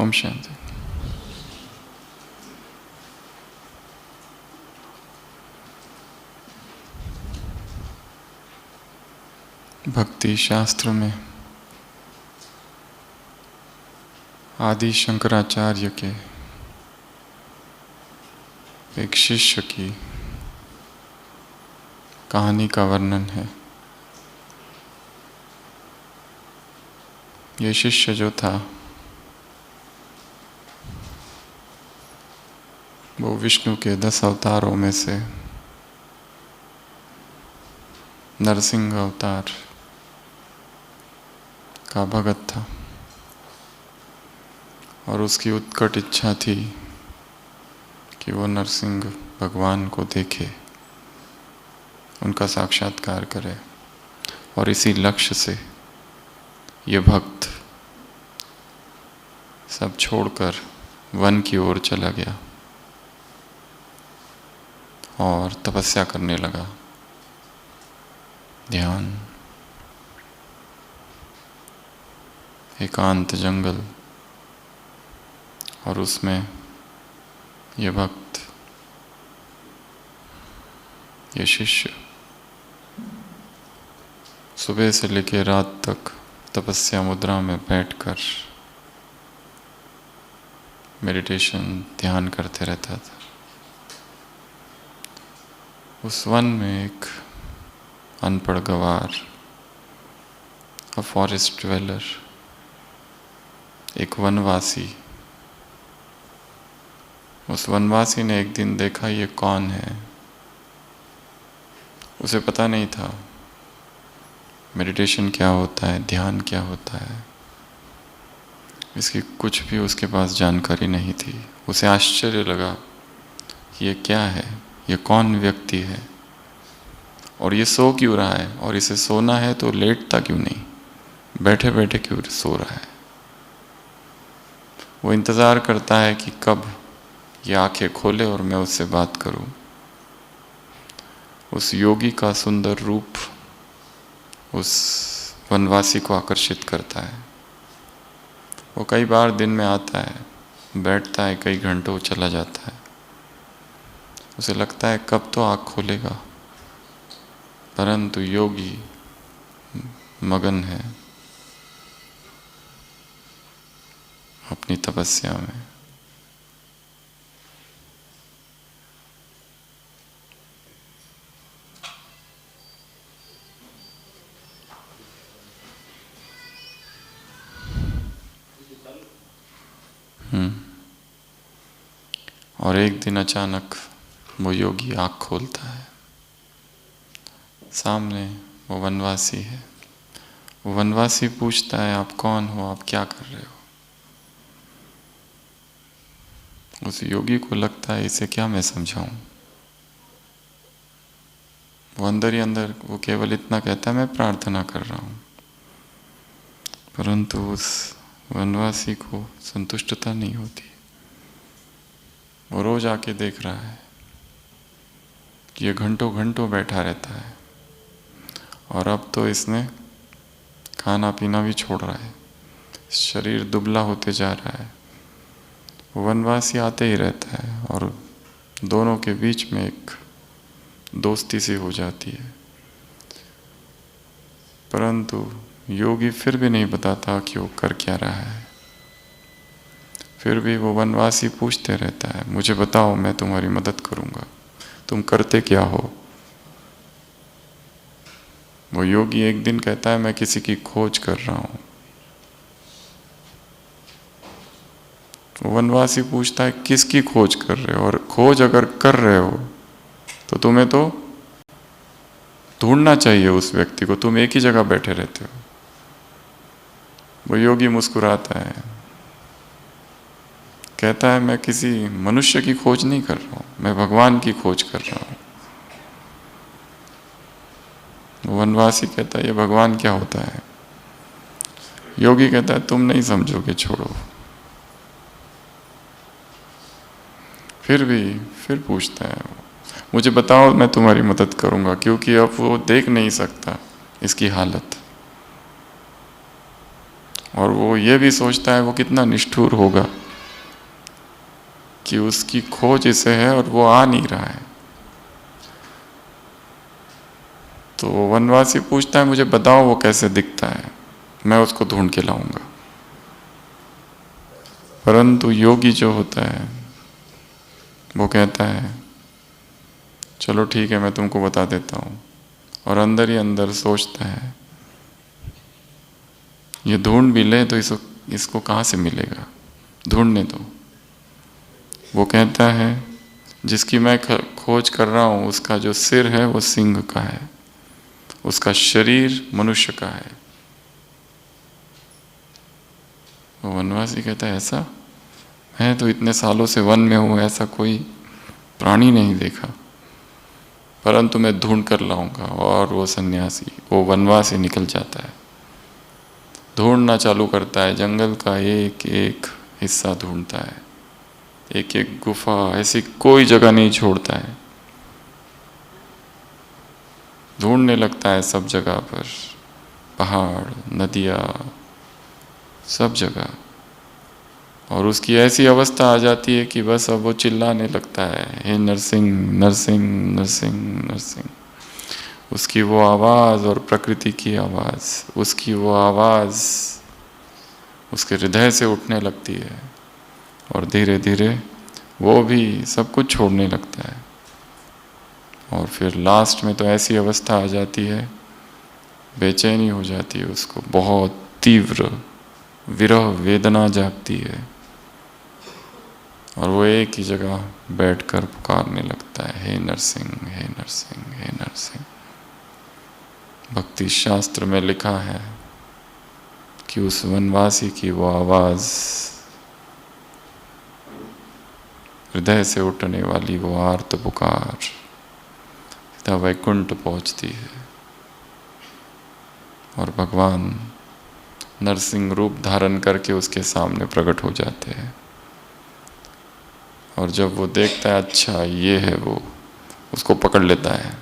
ओम शांति। भक्ति शास्त्र में आदि शंकराचार्य के एक शिष्य की कहानी का वर्णन है। ये शिष्य जो था वो विष्णु के 10 अवतारों में से नरसिंह अवतार का भगत था और उसकी उत्कट इच्छा थी कि वो नरसिंह भगवान को देखे, उनका साक्षात्कार करे। और इसी लक्ष्य से ये भक्त सब छोड़कर वन की ओर चला गया और तपस्या करने लगा, ध्यान। एकांत जंगल, और उसमें ये भक्त, ये शिष्य सुबह से लेकर रात तक तपस्या मुद्रा में बैठकर मेडिटेशन ध्यान करते रहता था। उस वन में एक अनपढ़ गवार, अ फॉरेस्ट ड्वेलर, एक वनवासी, उस वनवासी ने एक दिन देखा ये कौन है। उसे पता नहीं था मेडिटेशन क्या होता है, ध्यान क्या होता है, इसकी कुछ भी उसके पास जानकारी नहीं थी। उसे आश्चर्य लगा कि ये क्या है, ये कौन व्यक्ति है और ये सो क्यों रहा है, और इसे सोना है तो लेटता क्यों नहीं, बैठे बैठे क्यों सो रहा है। वो इंतज़ार करता है कि कब ये आंखें खोले और मैं उससे बात करूं। उस योगी का सुंदर रूप उस वनवासी को आकर्षित करता है। वो कई बार दिन में आता है, बैठता है, कई घंटों चला जाता है। उसे लगता है कब तो आँख खोलेगा, परंतु योगी मगन है अपनी तपस्या में। और एक दिन अचानक वो योगी आँख खोलता है, सामने वो वनवासी है। वो वनवासी पूछता है, आप कौन हो, आप क्या कर रहे हो। उस योगी को लगता है इसे क्या मैं समझाऊं। वो अंदर ही अंदर वो केवल इतना कहता है, मैं प्रार्थना कर रहा हूं। परंतु उस वनवासी को संतुष्टता नहीं होती। वो रोज आके देख रहा है कि ये घंटों घंटों बैठा रहता है और अब तो इसने खाना पीना भी छोड़ रहा है, शरीर दुबला होते जा रहा है। वनवासी आते ही रहता है और दोनों के बीच में एक दोस्ती सी हो जाती है। परंतु योगी फिर भी नहीं बताता कि वो कर क्या रहा है। फिर भी वो वनवासी पूछते रहता है, मुझे बताओ, मैं तुम्हारी मदद करूंगा, तुम करते क्या हो। वो योगी एक दिन कहता है, मैं किसी की खोज कर रहा हूं। वनवासी पूछता है, किसकी खोज कर रहे हो, और खोज अगर कर रहे हो तो तुम्हें तो ढूंढना चाहिए उस व्यक्ति को, तुम एक ही जगह बैठे रहते हो। वो योगी मुस्कुराता है, कहता है, मैं किसी मनुष्य की खोज नहीं कर रहा हूं, मैं भगवान की खोज कर रहा हूं। वनवासी कहता है, ये भगवान क्या होता है। योगी कहता है, तुम नहीं समझोगे, छोड़ो। फिर पूछता है, मुझे बताओ, मैं तुम्हारी मदद करूंगा, क्योंकि अब वो देख नहीं सकता इसकी हालत। और वो ये भी सोचता है वो कितना निष्ठुर होगा कि उसकी खोज इसे है और वो आ नहीं रहा है। तो वनवासी पूछता है मुझे बताओ वो कैसे दिखता है, मैं उसको ढूंढ के लाऊंगा। परंतु योगी जो होता है वो कहता है चलो ठीक है मैं तुमको बता देता हूँ, और अंदर ही अंदर सोचता है ये ढूंढ भी ले तो इसको कहाँ से मिलेगा, ढूंढने दो। वो कहता है जिसकी मैं खोज कर रहा हूँ उसका जो सिर है वो सिंह का है, उसका शरीर मनुष्य का है। वो वनवासी कहता है ऐसा, मैं तो इतने सालों से वन में हूँ, ऐसा कोई प्राणी नहीं देखा, परंतु मैं ढूंढ कर लाऊंगा। और वो सन्यासी, वो वनवासी निकल जाता है, ढूंढना चालू करता है, जंगल का एक एक हिस्सा ढूंढता है, एक एक गुफा, ऐसी कोई जगह नहीं छोड़ता है, ढूंढने लगता है सब जगह पर, पहाड़, नदियाँ, सब जगह। और उसकी ऐसी अवस्था आ जाती है कि बस अब वो चिल्लाने लगता है, हे नरसिंह नरसिंह नरसिंह नरसिंह। उसकी वो आवाज़ और प्रकृति की आवाज़, उसकी वो आवाज़ उसके हृदय से उठने लगती है, और धीरे धीरे वो भी सब कुछ छोड़ने लगता है। और फिर लास्ट में तो ऐसी अवस्था आ जाती है, बेचैनी हो जाती है उसको, बहुत तीव्र विरह वेदना जागती है, और वो एक ही जगह बैठकर पुकारने लगता है, हे नरसिंह हे नरसिंह हे नरसिंह। भक्ति शास्त्र में लिखा है कि उस वनवासी की वो आवाज़, हृदय से उठने वाली वो आर्त पुकार सीधा वैकुंठ पहुंचती है, और भगवान नरसिंह रूप धारण करके उसके सामने प्रकट हो जाते हैं। और जब वो देखता है अच्छा ये है वो, उसको पकड़ लेता है,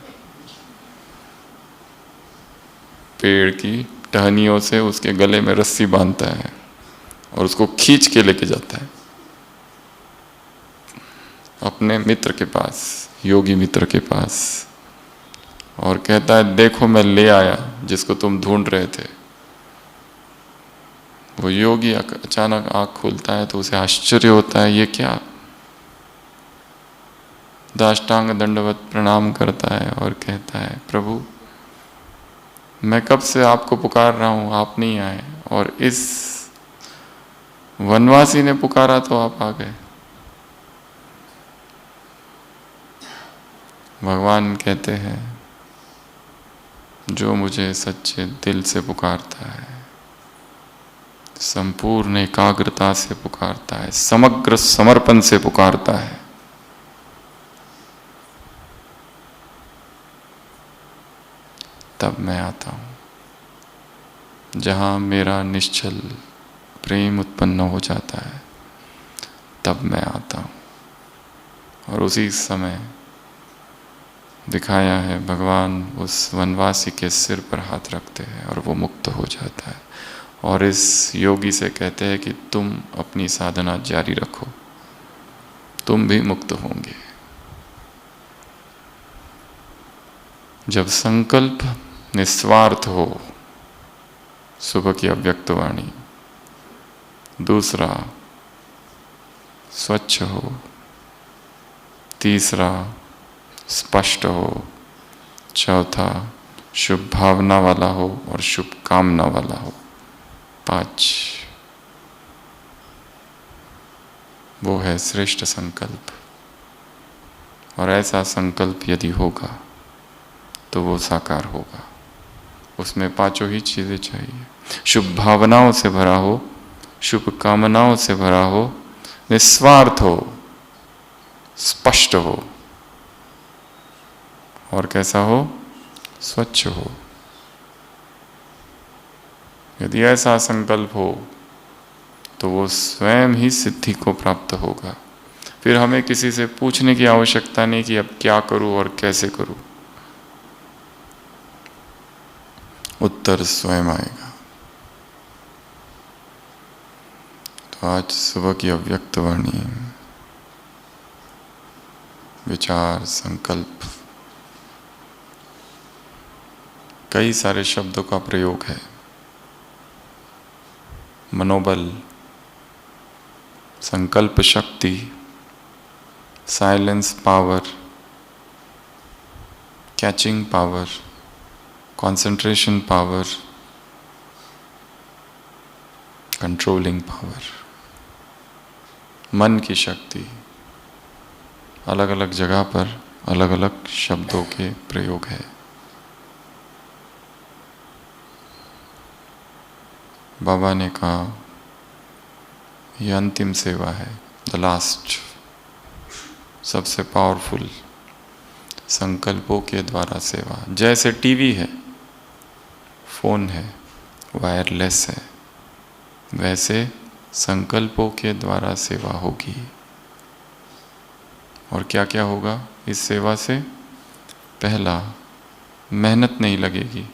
पेड़ की टहनियों से उसके गले में रस्सी बांधता है और उसको खींच के लेके जाता है अपने मित्र के पास, योगी मित्र के पास, और कहता है देखो मैं ले आया जिसको तुम ढूंढ रहे थे। वो योगी अचानक आँख खोलता है तो उसे आश्चर्य होता है, ये क्या? दाष्टांग दंडवत प्रणाम करता है और कहता है प्रभु मैं कब से आपको पुकार रहा हूँ, आप नहीं आए, और इस वनवासी ने पुकारा तो आप आ गए। भगवान कहते हैं जो मुझे सच्चे दिल से पुकारता है, संपूर्ण एकाग्रता से पुकारता है, समग्र समर्पण से पुकारता है, तब मैं आता हूँ। जहाँ मेरा निश्चल प्रेम उत्पन्न हो जाता है तब मैं आता हूँ। और उसी समय दिखाया है भगवान उस वनवासी के सिर पर हाथ रखते हैं और वो मुक्त हो जाता है, और इस योगी से कहते हैं कि तुम अपनी साधना जारी रखो, तुम भी मुक्त होंगे। जब संकल्प निस्वार्थ हो, सुबह की अव्यक्त वाणी, दूसरा स्वच्छ हो, तीसरा स्पष्ट हो, चौथा शुभ भावना वाला हो और शुभ कामना वाला हो, 5 वो है श्रेष्ठ संकल्प। और ऐसा संकल्प यदि होगा तो वो साकार होगा। उसमें 5 ही चीज़ें चाहिए, शुभ भावनाओं से भरा हो, शुभ कामनाओं से भरा हो, निस्वार्थ हो, स्पष्ट हो, और कैसा हो? स्वच्छ हो। यदि ऐसा संकल्प हो तो वो स्वयं ही सिद्धि को प्राप्त होगा। फिर हमें किसी से पूछने की आवश्यकता नहीं कि अब क्या करूं और कैसे करूं, उत्तर स्वयं आएगा। आज सुबह की अव्यक्त वाणी, विचार, संकल्प, कई सारे शब्दों का प्रयोग है। मनोबल, संकल्प शक्ति, silence power, catching power, concentration power, controlling power, मन की शक्ति, अलग अलग जगह पर अलग अलग शब्दों के प्रयोग है। बाबा ने कहा यह अंतिम सेवा है, द लास्ट, सबसे पावरफुल, संकल्पों के द्वारा सेवा। जैसे टीवी है, फोन है, वायरलेस है, वैसे संकल्पों के द्वारा सेवा होगी। और क्या क्या होगा इस सेवा से? पहला, मेहनत नहीं लगेगी,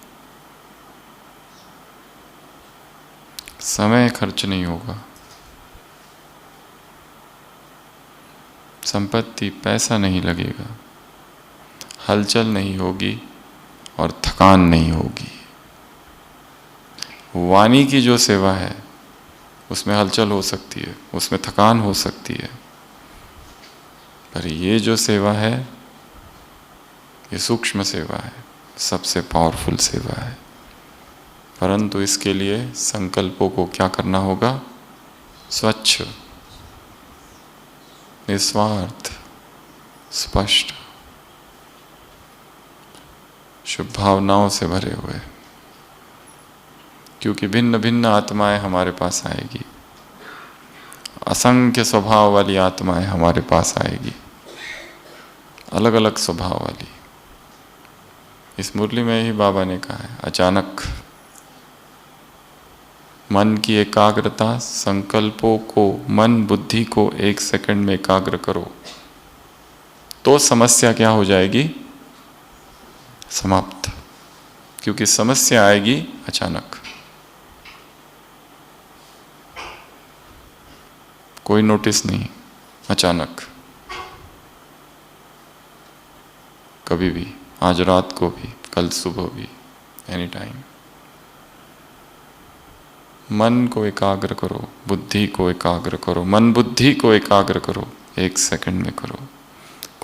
समय खर्च नहीं होगा, संपत्ति पैसा नहीं लगेगा, हलचल नहीं होगी और थकान नहीं होगी। वाणी की जो सेवा है उसमें हलचल हो सकती है, उसमें थकान हो सकती है, पर ये जो सेवा है ये सूक्ष्म सेवा है, सबसे पावरफुल सेवा है। परंतु इसके लिए संकल्पों को क्या करना होगा? स्वच्छ, निस्वार्थ, स्पष्ट, शुभ भावनाओं से भरे हुए। क्योंकि भिन्न भिन्न आत्माएं हमारे पास आएगी, असंख्य स्वभाव वाली आत्माएं हमारे पास आएगी, अलग अलग स्वभाव वाली। इस मुरली में ही बाबा ने कहा है, अचानक मन की एकाग्रता, संकल्पों को, मन बुद्धि को 1 सेकंड में एकाग्र करो तो समस्या क्या हो जाएगी? समाप्त। क्योंकि समस्या आएगी अचानक, कोई नोटिस नहीं, अचानक, कभी भी, आज रात को भी, कल सुबह भी, एनी टाइम। मन को एकाग्र करो, बुद्धि को एकाग्र करो, मन बुद्धि को एकाग्र करो, 1 सेकंड में करो,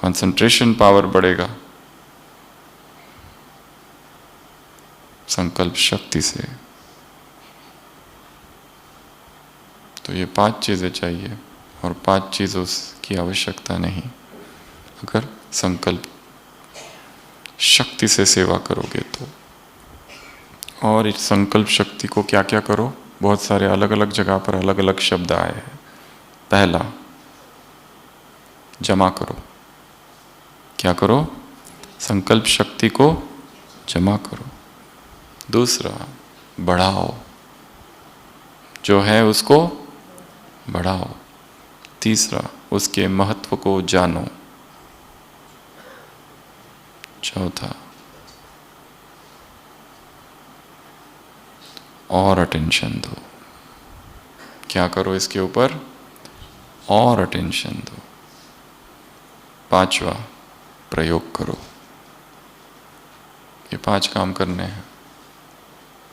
कंसंट्रेशन पावर बढ़ेगा संकल्प शक्ति से। तो ये 5 चीजें चाहिए और 5 चीजों की आवश्यकता नहीं। अगर संकल्प शक्ति से सेवा करोगे तो। और इस संकल्प शक्ति को क्या क्या करो? बहुत सारे अलग अलग जगह पर अलग अलग शब्द आए हैं। पहला, जमा करो। क्या करो? संकल्प शक्ति को जमा करो। दूसरा, बढ़ाओ, जो है उसको बढ़ाओ। तीसरा, उसके महत्व को जानो। चौथा, और अटेंशन दो। क्या करो इसके ऊपर? और अटेंशन दो। पांचवा, प्रयोग करो। ये 5 काम करने हैं।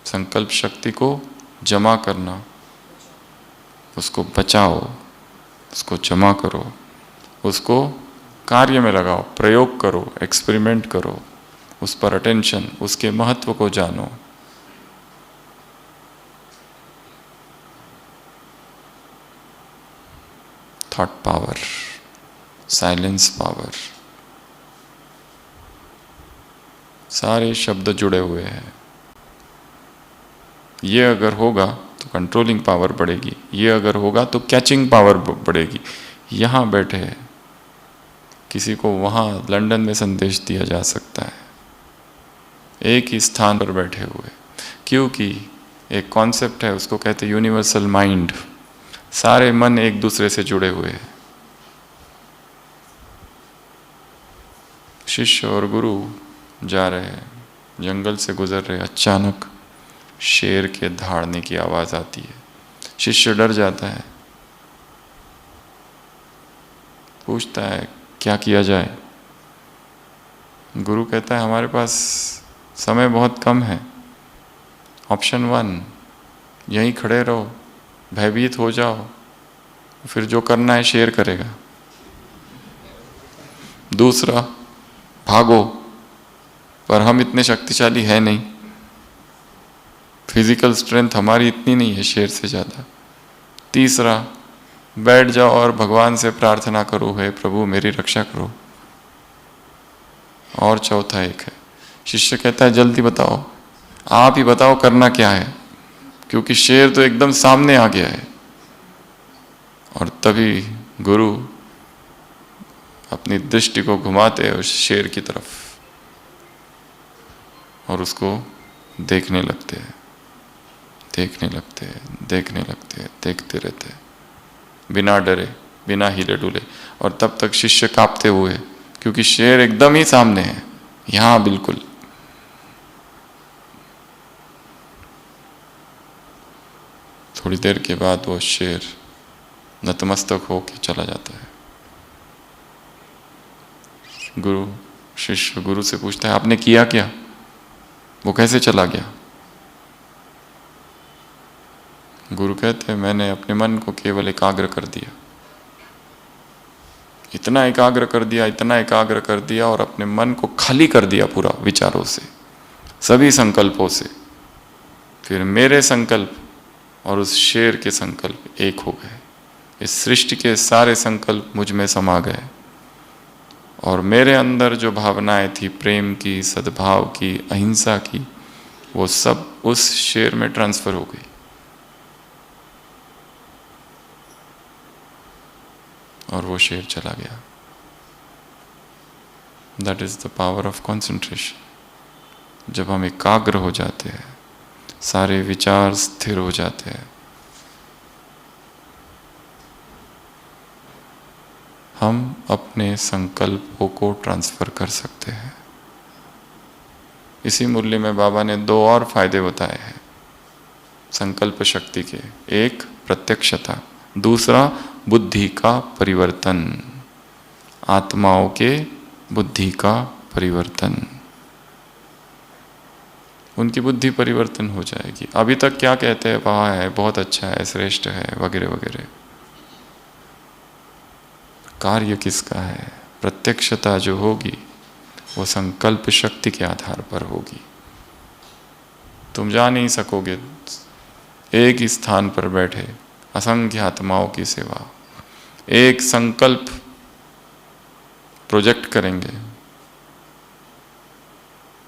संकल्प शक्ति को जमा करना, उसको बचाओ, उसको जमा करो, उसको कार्य में लगाओ, प्रयोग करो, एक्सपेरिमेंट करो, उस पर अटेंशन, उसके महत्व को जानो। थॉट पावर, साइलेंस पावर, सारे शब्द जुड़े हुए हैं। ये अगर होगा तो कंट्रोलिंग पावर बढ़ेगी, ये अगर होगा तो कैचिंग पावर बढ़ेगी। यहाँ बैठे हैं, किसी को वहाँ लंदन में संदेश दिया जा सकता है, एक ही स्थान पर बैठे हुए। क्योंकि एक कॉन्सेप्ट है, उसको कहते हैं यूनिवर्सल माइंड। सारे मन एक दूसरे से जुड़े हुए हैं। शिष्य और गुरु जा रहे हैं, जंगल से गुजर रहे, अचानक शेर के दहाड़ने की आवाज़ आती है। शिष्य डर जाता है, पूछता है क्या किया जाए। गुरु कहता है हमारे पास समय बहुत कम है। ऑप्शन 1, यहीं खड़े रहो, भयभीत हो जाओ, फिर जो करना है शेर करेगा। दूसरा, भागो, पर हम इतने शक्तिशाली है नहीं, फिजिकल स्ट्रेंथ हमारी इतनी नहीं है शेर से ज़्यादा। तीसरा, बैठ जाओ और भगवान से प्रार्थना करो, हे प्रभु मेरी रक्षा करो। और चौथा एक है, शिष्य कहता है जल्दी बताओ, आप ही बताओ करना क्या है, क्योंकि शेर तो एकदम सामने आ गया है। और तभी गुरु अपनी दृष्टि को घुमाते हैं उस शेर की तरफ और उसको देखने लगते हैं, देखने लगते हैं, देखने लगते हैं, देखते रहते हैं बिना डरे, बिना हिले डुले। और तब तक शिष्य कांपते हुए, क्योंकि शेर एकदम ही सामने है, यहां बिल्कुल। थोड़ी देर के बाद वो शेर नतमस्तक होके चला जाता है। शिष्य गुरु से पूछता है आपने किया क्या, वो कैसे चला गया। गुरु कहते हैं मैंने अपने मन को केवल एकाग्र कर दिया, इतना एकाग्र कर दिया, इतना एकाग्र कर दिया, और अपने मन को खाली कर दिया पूरा विचारों से, सभी संकल्पों से। फिर मेरे संकल्प और उस शेर के संकल्प एक हो गए। इस सृष्टि के सारे संकल्प मुझ में समा गए, और मेरे अंदर जो भावनाएं थी, प्रेम की, सद्भाव की, अहिंसा की, वो सब उस शेर में ट्रांसफर हो गई। और वो शेर चला गया। That is the power of concentration. जब हम एकाग्र हो जाते हैं, सारे विचार स्थिर हो जाते हैं, हम अपने संकल्पों को ट्रांसफर कर सकते हैं। इसी मुरली में बाबा ने 2 और फायदे बताए हैं संकल्प शक्ति के। एक, प्रत्यक्षता, दूसरा, बुद्धि का परिवर्तन, आत्माओं के बुद्धि का परिवर्तन। उनकी बुद्धि परिवर्तन हो जाएगी। अभी तक क्या कहते हैं, वह है, बहुत अच्छा है, श्रेष्ठ है, वगैरह वगैरह। कार्य किसका है? प्रत्यक्षता जो होगी वो संकल्प शक्ति के आधार पर होगी। तुम जा नहीं सकोगे एक ही स्थान पर बैठे असंख्य आत्माओं की सेवा। एक संकल्प प्रोजेक्ट करेंगे,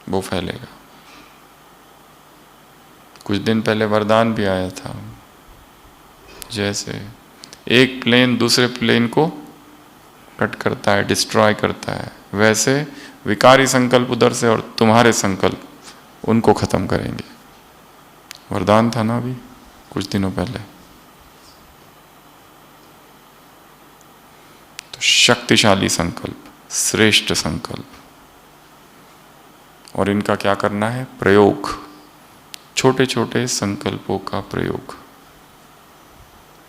वो फैलेगा। कुछ दिन पहले वरदान भी आया था, जैसे एक प्लेन दूसरे प्लेन को कट करता है, डिस्ट्रॉय करता है, वैसे विकारी संकल्प उधर से और तुम्हारे संकल्प उनको खत्म करेंगे। वरदान था ना अभी कुछ दिनों पहले। तो शक्तिशाली संकल्प, श्रेष्ठ संकल्प, और इनका क्या करना है? प्रयोग, छोटे छोटे संकल्पों का प्रयोग।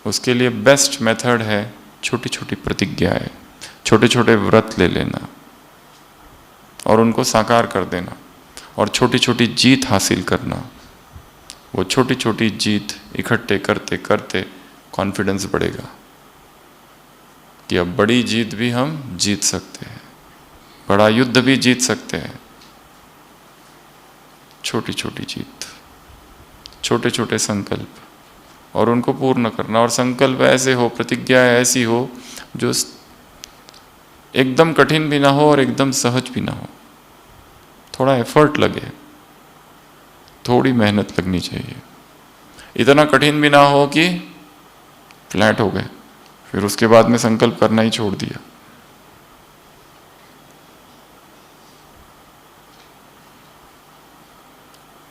उसके लिए बेस्ट मेथड है छोटी छोटी प्रतिज्ञाएं, छोटे छोटे व्रत ले लेना और उनको साकार कर देना, और छोटी छोटी जीत हासिल करना। वो छोटी छोटी जीत इकट्ठे करते करते कॉन्फिडेंस बढ़ेगा कि अब बड़ी जीत भी हम जीत सकते हैं, बड़ा युद्ध भी जीत सकते हैं। छोटी छोटी जीत, छोटे छोटे संकल्प, और उनको पूर्ण करना। और संकल्प ऐसे हो, प्रतिज्ञा ऐसी हो जो एकदम कठिन भी ना हो और एकदम सहज भी ना हो। थोड़ा एफर्ट लगे, थोड़ी मेहनत लगनी चाहिए। इतना कठिन भी ना हो कि फ्लैट हो गए, फिर उसके बाद में संकल्प करना ही छोड़ दिया।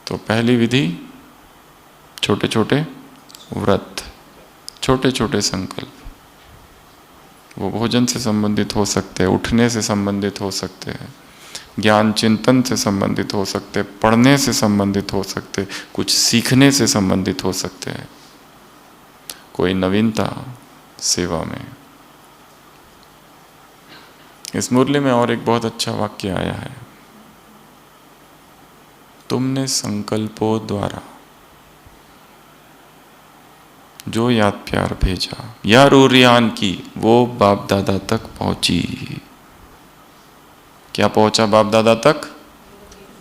तो पहली विधि, छोटे छोटे व्रत, छोटे छोटे संकल्प। वो भोजन से संबंधित हो सकते हैं, उठने से संबंधित हो सकते हैं, ज्ञान चिंतन से संबंधित हो सकते हैं, पढ़ने से संबंधित हो सकते हैं, कुछ सीखने से संबंधित हो सकते हैं, कोई नवीनता सेवा में। इस मुरली में और एक बहुत अच्छा वाक्य आया है, तुमने संकल्पों द्वारा जो याद प्यार भेजा या रूरियान की, वो बाप दादा तक पहुंची। क्या पहुंचा बाप दादा तक?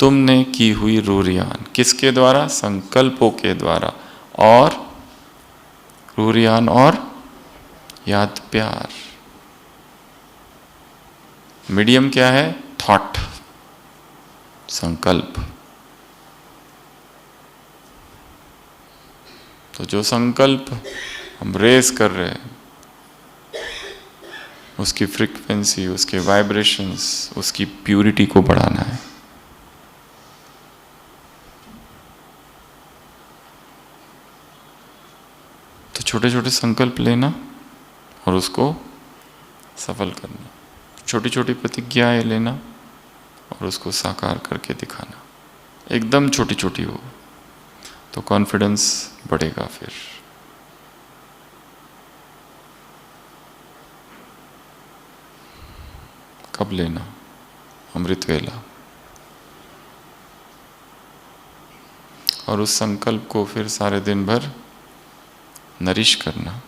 तुमने की हुई रूरियान। किसके द्वारा? संकल्पों के द्वारा। और रूरियान और याद प्यार। मीडियम क्या है? थॉट, संकल्प। तो जो संकल्प हम रेस कर रहे हैं, उसकी फ्रीक्वेंसी, उसके वाइब्रेशंस, उसकी प्यूरिटी को बढ़ाना है। तो छोटे छोटे संकल्प लेना और उसको सफल करना, छोटी छोटी प्रतिज्ञाएं लेना और उसको साकार करके दिखाना। एकदम छोटी छोटी हो तो कॉन्फिडेंस बढ़ेगा। फिर कब लेना? अमृत वेला। और उस संकल्प को फिर सारे दिन भर नरिश करना,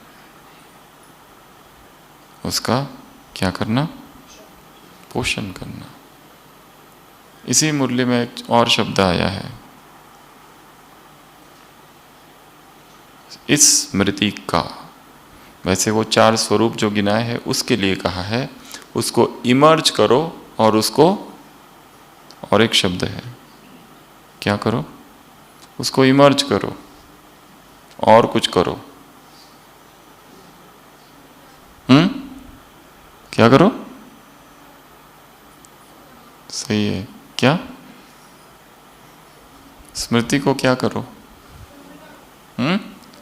उसका क्या करना? पोषण करना। इसी मुरली में एक और शब्द आया है, इस स्मृति का। वैसे वो 4 स्वरूप जो गिनाए हैं उसके लिए कहा है, उसको इमर्ज करो और उसको, और एक शब्द है, क्या करो? उसको इमर्ज करो और कुछ करो। क्या करो? सही है क्या? स्मृति को क्या करो?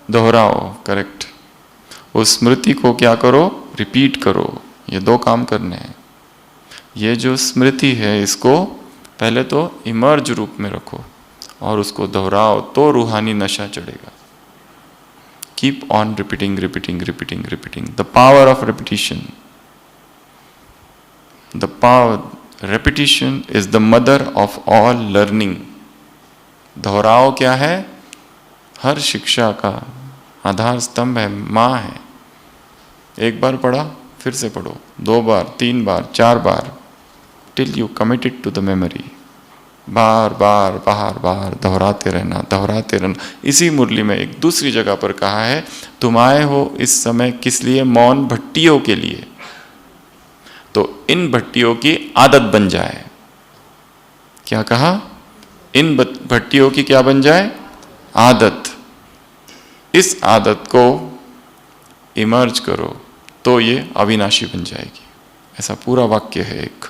दोहराओ। करेक्ट। उस स्मृति को क्या करो? रिपीट करो। ये 2 काम करने हैं। ये जो स्मृति है इसको पहले तो इमर्ज रूप में रखो और उसको दोहराओ, तो रूहानी नशा चढ़ेगा। Keep on repeating repeating repeating repeating. The power of repetition, the power, repetition is the mother of all learning. दोहराव क्या है? हर शिक्षा का आधार स्तंभ है, माँ है। एक बार पढ़ा फिर से पढ़ो, 2 बार, 3 बार, 4 बार, till you commit it to the memory. बार बार बार बार दोहराते रहना, दोहराते रहना। इसी मुरली में एक दूसरी जगह पर कहा है, तुम आए हो इस समय किस लिए? मौन भट्टियों के लिए। तो इन भट्टियों की आदत बन जाए। क्या कहा? इन भट्टियों की क्या बन जाए? आदत। इस आदत को इमर्ज करो तो ये अविनाशी बन जाएगी। ऐसा पूरा वाक्य है एक।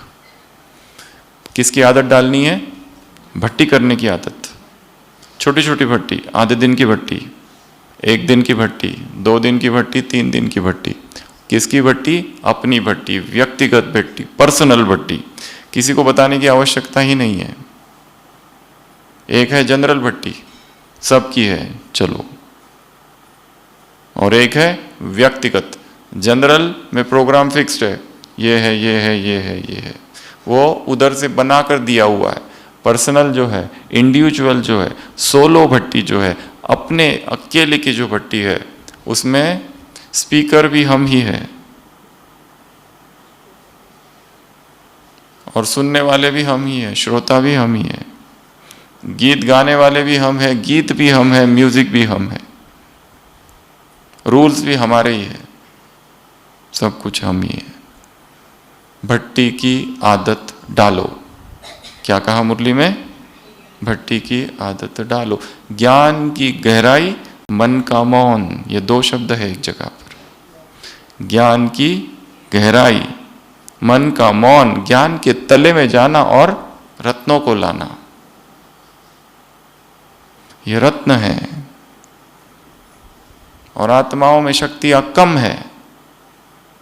किसकी आदत डालनी है? भट्टी करने की आदत। छोटी छोटी भट्टी, आधे दिन की भट्टी, 1 दिन की भट्टी, 2 दिन की भट्टी, 3 दिन की भट्टी। किसकी भट्टी? अपनी भट्टी, व्यक्तिगत भट्टी, पर्सनल भट्टी। किसी को बताने की आवश्यकता ही नहीं है। एक है जनरल भट्टी, सबकी है, चलो। और एक है व्यक्तिगत। जनरल में प्रोग्राम फिक्स्ड है, ये है, ये है, ये है, ये है, वो उधर से बना कर दिया हुआ है। पर्सनल जो है, इंडिविजुअल जो है, सोलो भट्टी जो है, अपने अकेले की जो भट्टी है, उसमें स्पीकर भी हम ही है और सुनने वाले भी हम ही है, श्रोता भी हम ही है, गीत गाने वाले भी हम है, गीत भी हम है, म्यूजिक भी हम है, रूल्स भी हमारे ही है, सब कुछ हम ही है। भट्टी की आदत डालो। क्या कहा मुरली में? भट्टी की आदत डालो। ज्ञान की गहराई, मन का मौन, ये 2 शब्द है एक जगह पर। ज्ञान की गहराई, मन का मौन, ज्ञान के तले में जाना और रत्नों को लाना। ये रत्न है और आत्माओं में शक्तियां कम है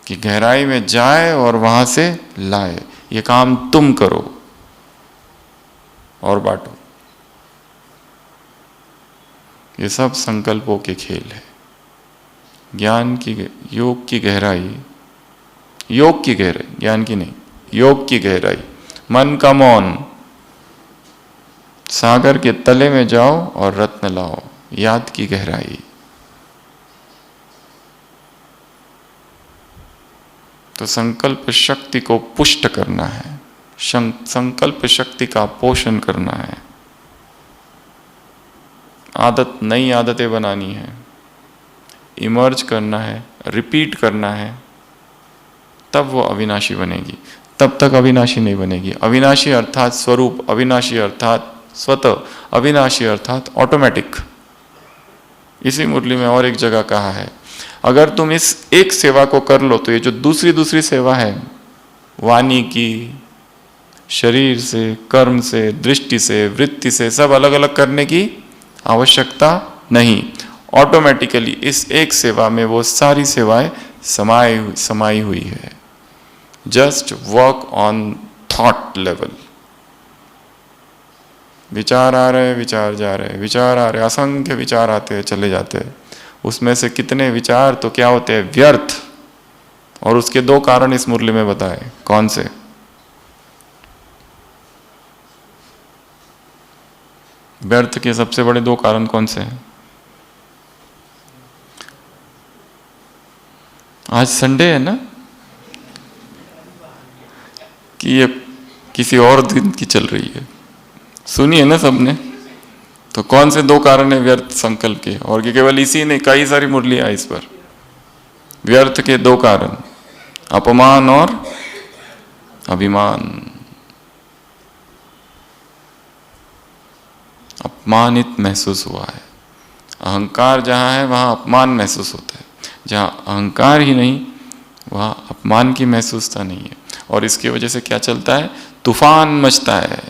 कि गहराई में जाए और वहां से लाए। ये काम तुम करो और बांटो। ये सब संकल्पों के खेल है। ज्ञान की, योग की गहराई, योग की गहराई, ज्ञान की नहीं, योग की गहराई, मन का मौन, सागर के तले में जाओ और रत्न लाओ, याद की गहराई। तो संकल्प शक्ति को पुष्ट करना है, संकल्प शक्ति का पोषण करना है, आदत, नई आदतें बनानी है, इमर्ज करना है, रिपीट करना है, तब वो अविनाशी बनेगी। तब तक अविनाशी नहीं बनेगी। अविनाशी अर्थात स्वरूप, अविनाशी अर्थात स्वतः, अविनाशी अर्थात ऑटोमेटिक। इसी मुरली में और एक जगह कहा है, अगर तुम इस एक सेवा को कर लो तो ये जो दूसरी सेवा है, वाणी की, शरीर से, कर्म से, दृष्टि से, वृत्ति से, सब अलग अलग करने की आवश्यकता नहीं। ऑटोमेटिकली इस एक सेवा में वो सारी सेवाएं समाई हुई है। Just work on thought level. विचार आ रहे, विचार जा रहे, विचार आ रहे, असंख्य विचार आते हैं, चले जाते हैं। उसमें से कितने विचार तो क्या होते हैं, व्यर्थ। और उसके दो कारण इस मुरली में बताए। कौन से? व्यर्थ के सबसे बड़े दो कारण कौन से हैं? आज संडे है ना, कि ये किसी और दिन की चल रही है, सुनी है ना सबने? तो कौन से दो कारण है व्यर्थ संकल्प के? और कि केवल इसी नहीं, कई सारी मुरलियां इस पर। व्यर्थ के दो कारण, अपमान और अभिमान। अपमानित महसूस हुआ है। अहंकार जहां है वहां अपमान महसूस होता है, जहां अहंकार ही नहीं वहां अपमान की महसूसता नहीं है। और इसकी वजह से क्या चलता है, तूफान मचता है,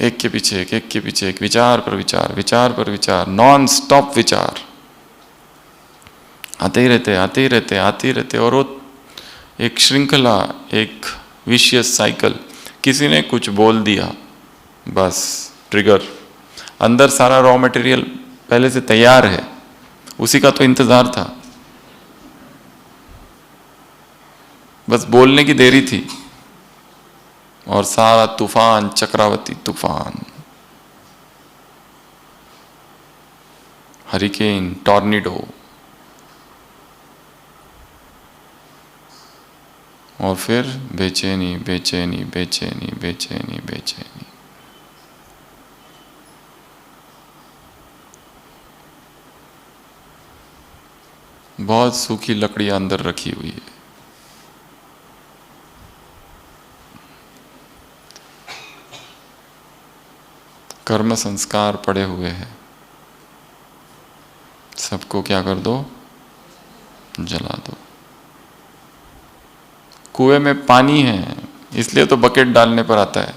एक के पीछे एक के पीछे एक, विचार पर विचार, विचार पर विचार, नॉन स्टॉप विचार आते ही रहते, आते ही रहते, आते ही रहते। और वो एक श्रृंखला, एक विशियस साइकिल। किसी ने कुछ बोल दिया, बस ट्रिगर। अंदर सारा रॉ मटेरियल पहले से तैयार है, उसी का तो इंतजार था, बस बोलने की देरी थी। और सारा तूफान, चक्रवाती तूफान, हरिकेन, टॉर्नेडो। और फिर बेचैनी, बेचैनी, बेचैनी, बेचैनी, बेचैनी। बहुत सूखी लकड़ियां अंदर रखी हुई है। कर्म संस्कार पड़े हुए हैं, सबको क्या कर दो, जला दो। कुएं में पानी है, इसलिए तो बकेट डालने पर आता है।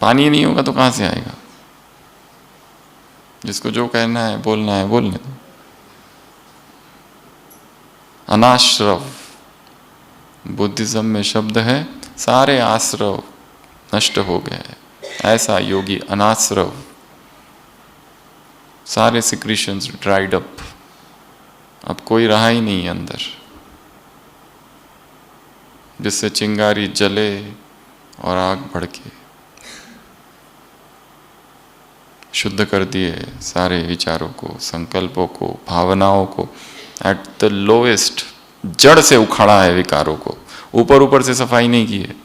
पानी नहीं होगा तो कहां से आएगा? जिसको जो कहना है, बोलना है, बोलने दो। अनाश्रव, बुद्धिज्म में शब्द है, सारे आश्रव नष्ट हो गए। ऐसा योगी अनाश्रव, सारे सिक्रीशंस ड्राइड अप, अब कोई रहा ही नहीं अंदर, जिससे चिंगारी जले और आग भड़के। शुद्ध कर दिए सारे विचारों को, संकल्पों को, भावनाओं को। एट द लोएस्ट जड़ से उखाड़ा है विकारों को, ऊपर ऊपर से सफाई नहीं की है,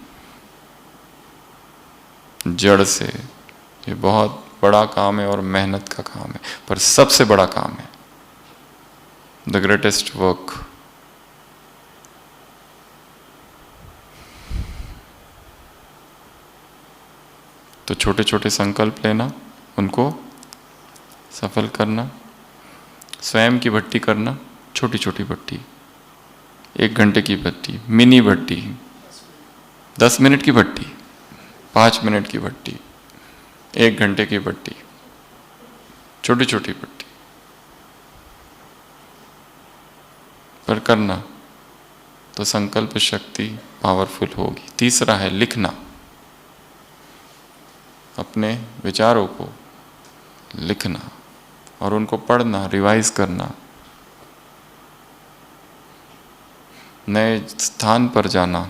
जड़ से। ये बहुत बड़ा काम है और मेहनत का काम है, पर सबसे बड़ा काम है, द ग्रेटेस्ट वर्क। तो छोटे छोटे संकल्प लेना, उनको सफल करना, स्वयं की भट्टी करना, छोटी छोटी भट्टी, 1 घंटे की भट्टी, मिनी भट्टी, 10 मिनट की भट्टी, 5 मिनट की भट्टी, 1 घंटे की भट्टी, छोटी छोटी भट्टी पर करना, तो संकल्प शक्ति पावरफुल होगी। तीसरा है लिखना, अपने विचारों को लिखना और उनको पढ़ना, रिवाइज करना। नए स्थान पर जाना,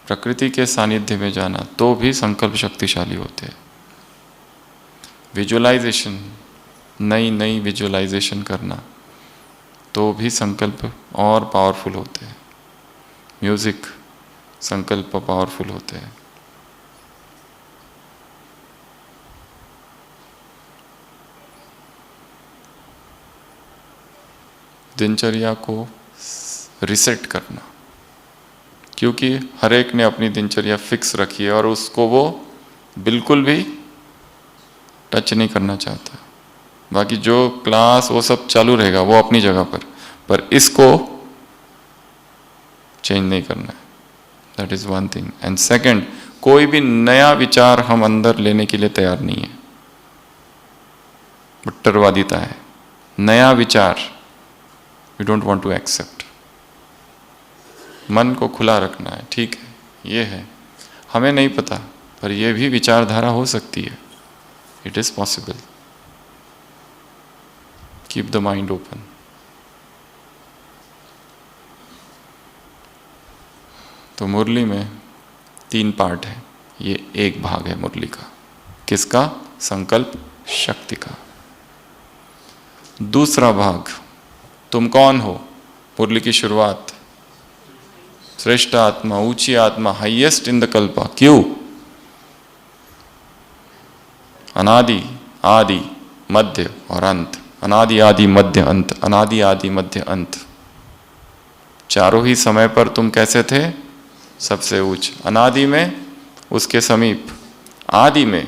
प्रकृति के सानिध्य में जाना, तो भी संकल्प शक्तिशाली होते हैं। विजुअलाइजेशन, नई नई विजुअलाइजेशन करना, तो भी संकल्प और पावरफुल होते हैं। म्यूजिक, संकल्प पावरफुल होते हैं। दिनचर्या को रिसेट करना, क्योंकि हर एक ने अपनी दिनचर्या फिक्स रखी है और उसको वो बिल्कुल भी टच नहीं करना चाहता। बाकी जो क्लास वो सब चालू रहेगा, वो अपनी जगह पर इसको चेंज नहीं करना है। That is one thing. And second, कोई भी नया विचार हम अंदर लेने के लिए तैयार नहीं है। बट्टरवादिता है, नया विचार we don't want to accept. मन को खुला रखना है, ठीक है ये है, हमें नहीं पता, पर यह भी विचारधारा हो सकती है। It is possible. Keep the mind open. तो मुरली में 3 पार्ट है, ये एक भाग है मुरली का। किसका? संकल्प शक्ति का। दूसरा भाग, तुम कौन हो? मुरली की शुरुआत, श्रेष्ठ आत्मा, ऊंची आत्मा, हाईएस्ट इन द कल्पा। क्यों? अनादि, आदि, मध्य और अंत। अनादि, आदि, मध्य, अंत। अनादि, आदि, मध्य, अंत। चारों ही समय पर तुम कैसे थे? सबसे उच्च। अनादि में उसके समीप, आदि में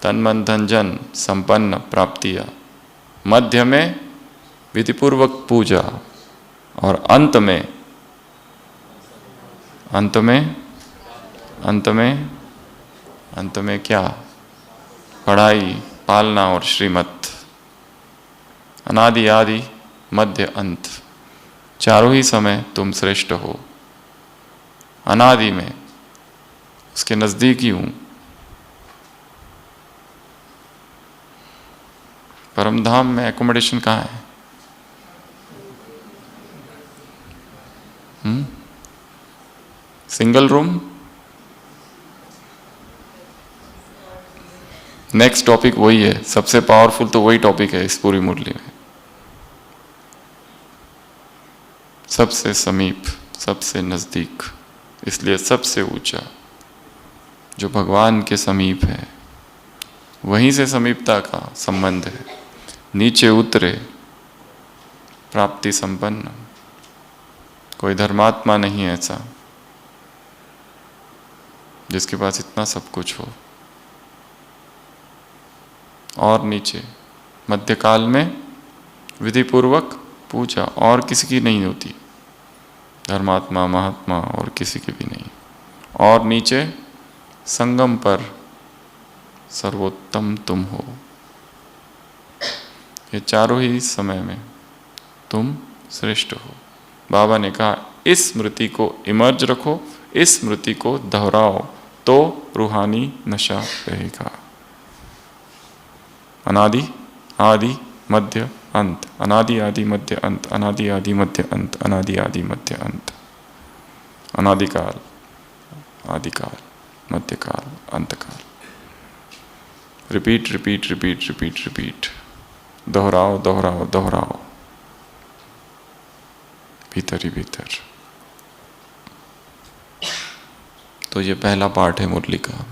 तन मन धन जन संपन्न प्राप्तियां, मध्य में विधिपूर्वक पूजा, और अंत में क्या? पढ़ाई, पालना और श्रीमत। अनादि, आदि, मध्य, अंत। चारों ही समय तुम श्रेष्ठ हो। अनादि में उसके नजदीक ही हूं। परमधाम में एकोमोडेशन कहाँ है? Single room? नेक्स्ट टॉपिक वही है, सबसे पावरफुल तो वही टॉपिक है इस पूरी मुरली में। सबसे समीप, सबसे नजदीक, इसलिए सबसे ऊंचा। जो भगवान के समीप है, वहीं से समीपता का संबंध है। नीचे उतरे, प्राप्ति संपन्न। कोई धर्मात्मा नहीं है ऐसा जिसके पास इतना सब कुछ हो। और नीचे मध्यकाल में विधिपूर्वक पूजा, और किसी की नहीं होती, धर्मात्मा, महात्मा और किसी की भी नहीं। और नीचे संगम पर सर्वोत्तम तुम हो। ये चारों ही समय में तुम श्रेष्ठ हो। बाबा ने कहा इस स्मृति को इमर्ज रखो, इस स्मृति को दोहराओ, तो रूहानी नशा रहेगा। अनादि, आदि, मध्य, अंत। अनादि, आदि, मध्य, अंत। अनादि, आदि, मध्य, अंत। अनादि, आदि, मध्य, अंत। अनादिकाल, आदिकाल, मध्यकाल, अंतकाल। Repeat repeat repeat repeat repeat. दोहराओ दोहराओ दोहराओ, भीतर ही भीतर। तो ये पहला पार्ट है मुरली का।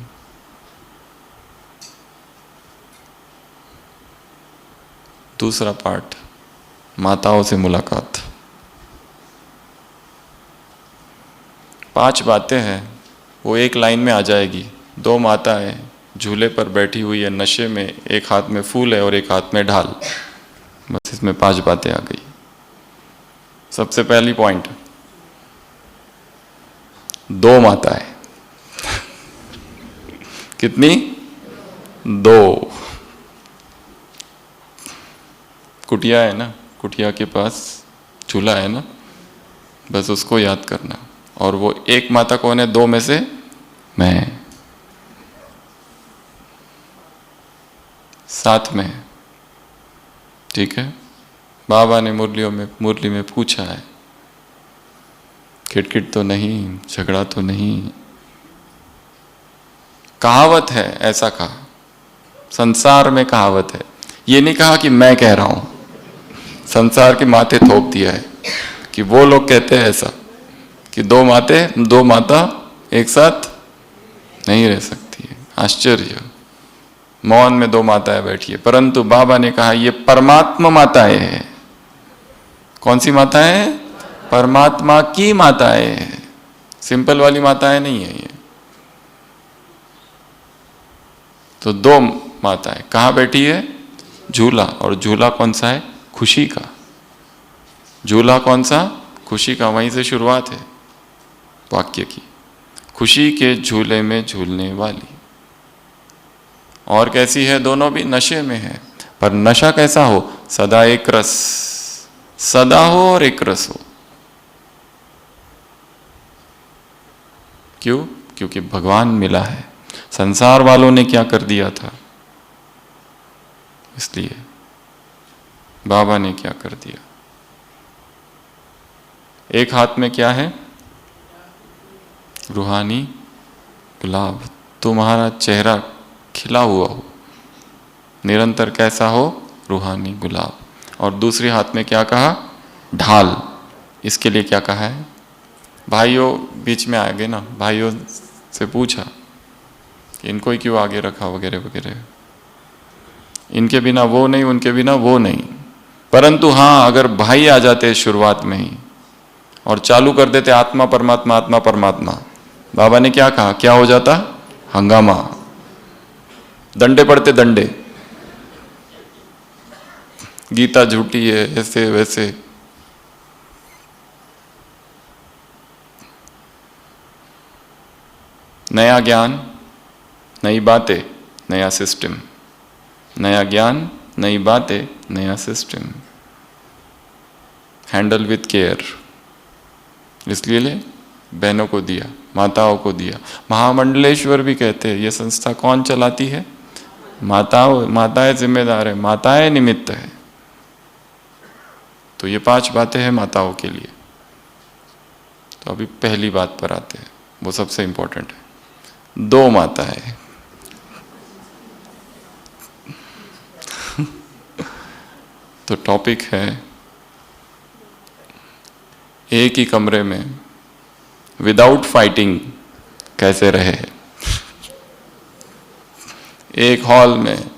दूसरा पार्ट, माताओं से मुलाकात। 5 बातें हैं, वो एक लाइन में आ जाएगी। 2 माताएं झूले पर बैठी हुई है नशे में, एक हाथ में फूल है और एक हाथ में ढाल। बस इसमें 5 बातें आ गई। सबसे पहली पॉइंट, 2 माताएं। कितनी? 2। कुटिया है ना, कुटिया के पास चूल्हा है ना, बस उसको याद करना। और वो एक माता कौन है? 2 में से मैं। साथ में, ठीक है। बाबा ने मुरली में पूछा है, खिटखिट तो नहीं, झगड़ा तो नहीं। कहावत है, ऐसा कहा, संसार में कहावत है। ये नहीं कहा कि मैं कह रहा हूं, संसार के माथे थोप दिया है कि वो लोग कहते हैं ऐसा कि दो माता एक साथ नहीं रह सकती है। आश्चर्य, मौन में दो माताएं बैठी है, परंतु बाबा ने कहा ये परमात्मा माताएं हैं। कौन सी माताएं हैं? परमात्मा की माताएं हैं, सिंपल वाली माताएं नहीं है ये। तो दो माताएं कहां बैठी है? झूला। और झूला कौन सा है? खुशी का। झूला कौन सा? खुशी का। वहीं से शुरुआत है वाक्य की, खुशी के झूले में झूलने वाली। और कैसी है? दोनों भी नशे में है, पर नशा कैसा हो? सदा एक रस, सदा हो और एक रस हो। क्यों? क्योंकि भगवान मिला है। संसार वालों ने क्या कर दिया था, इसलिए बाबा ने क्या कर दिया। एक हाथ में क्या है? रूहानी गुलाब। तुम्हारा चेहरा खिला हुआ हो, निरंतर कैसा हो? रूहानी गुलाब। और दूसरे हाथ में क्या कहा? ढाल। इसके लिए क्या कहा है? भाइयों बीच में आ गए ना, भाइयों से पूछा कि इनको ही क्यों आगे रखा वगैरह वगैरह। इनके बिना वो नहीं, उनके बिना वो नहीं। परंतु हाँ, अगर भाई आ जाते शुरुआत में ही और चालू कर देते आत्मा परमात्मा आत्मा परमात्मा, बाबा ने क्या कहा? क्या हो जाता? हंगामा, डंडे पड़ते, डंडे। गीता झूठी है, ऐसे वैसे। नया ज्ञान, नई बातें, नया सिस्टम। नया ज्ञान, नई बातें, नया सिस्टम। Handle with care. इसलिए ले बहनों को दिया, माताओं को दिया। महामंडलेश्वर भी कहते हैं ये संस्था कौन चलाती है? माताएं जिम्मेदार है, माताएं निमित्त है। तो ये 5 बातें हैं माताओं के लिए। तो अभी पहली बात पर आते हैं, वो सबसे इंपॉर्टेंट है। 2 माताएं। तो टॉपिक है एक ही कमरे में विदाउट फाइटिंग कैसे रहे। एक हॉल में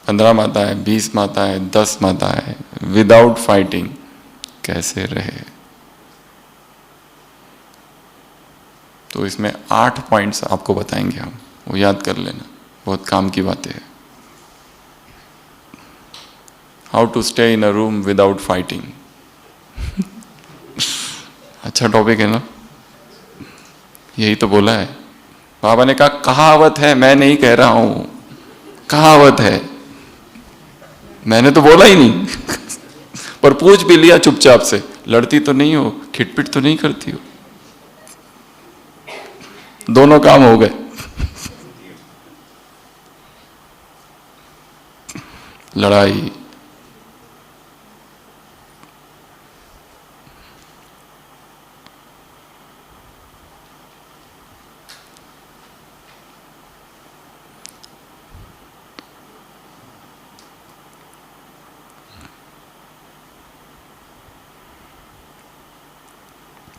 15 माताएं, 20 माताएं, 10 माताएं, विदाउट फाइटिंग कैसे रहे। तो इसमें 8 पॉइंट्स आपको बताएंगे हम, वो याद कर लेना, बहुत काम की बातें हैं। How to stay in a room without fighting. अच्छा टॉपिक है ना, यही तो बोला है बाबा ने। कहा कहावत है, मैं नहीं कह रहा हूं, कहावत है, मैंने तो बोला ही नहीं। पर पूछ भी लिया चुपचाप से, लड़ती तो नहीं हो, खिटपिट तो नहीं करती हो। दोनों काम हो गए। लड़ाई,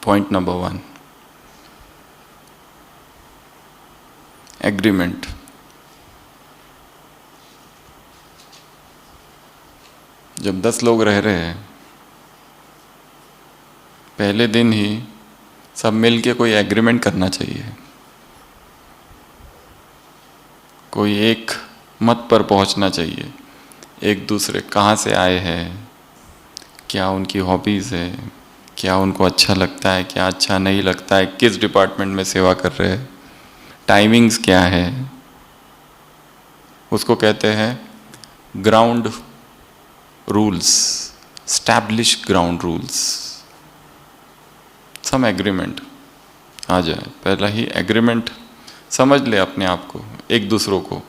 पॉइंट नंबर 1, एग्रीमेंट। जब 10 लोग रह रहे हैं, पहले दिन ही सब मिलके कोई एग्रीमेंट करना चाहिए। कोई एक मत पर पहुंचना चाहिए। एक दूसरे कहाँ से आए हैं, क्या उनकी हॉबीज़ है, क्या उनको अच्छा लगता है, क्या अच्छा नहीं लगता है, किस डिपार्टमेंट में सेवा कर रहे हैं, टाइमिंग्स क्या है। उसको कहते हैं ground rules, establish ground rules. Some agreement आ जाए, पहला ही एग्रीमेंट समझ ले अपने आप को, एक दूसरों को।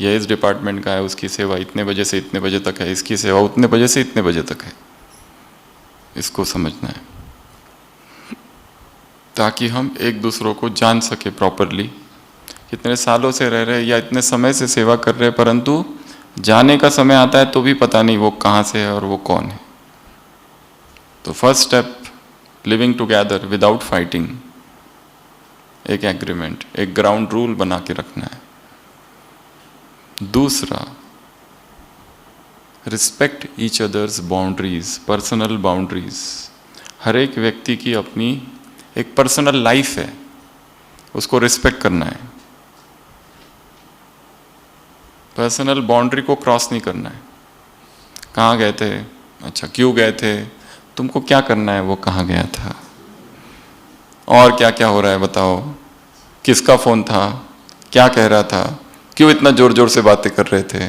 यह इस डिपार्टमेंट का है, उसकी सेवा इतने बजे से इतने बजे तक है, इसकी सेवा उतने बजे से इतने बजे तक है, इसको समझना है। ताकि हम एक दूसरों को जान सके प्रॉपरली। कितने सालों से रह रहे या इतने समय से सेवा कर रहे, परंतु जाने का समय आता है तो भी पता नहीं वो कहाँ से है और वो कौन है। तो first step, living together without fighting, एक एग्रीमेंट, एक ग्राउंड रूल बना के रखना है। दूसरा, respect each others boundaries, personal boundaries. हर एक व्यक्ति की अपनी एक पर्सनल लाइफ है, उसको रिस्पेक्ट करना है। पर्सनल बाउंड्री को क्रॉस नहीं करना है। कहाँ गए थे, अच्छा क्यों गए थे, तुमको क्या करना है, वो कहाँ गया था, और क्या क्या हो रहा है बताओ, किसका फोन था, क्या कह रहा था, क्यों इतना जोर जोर से बातें कर रहे थे।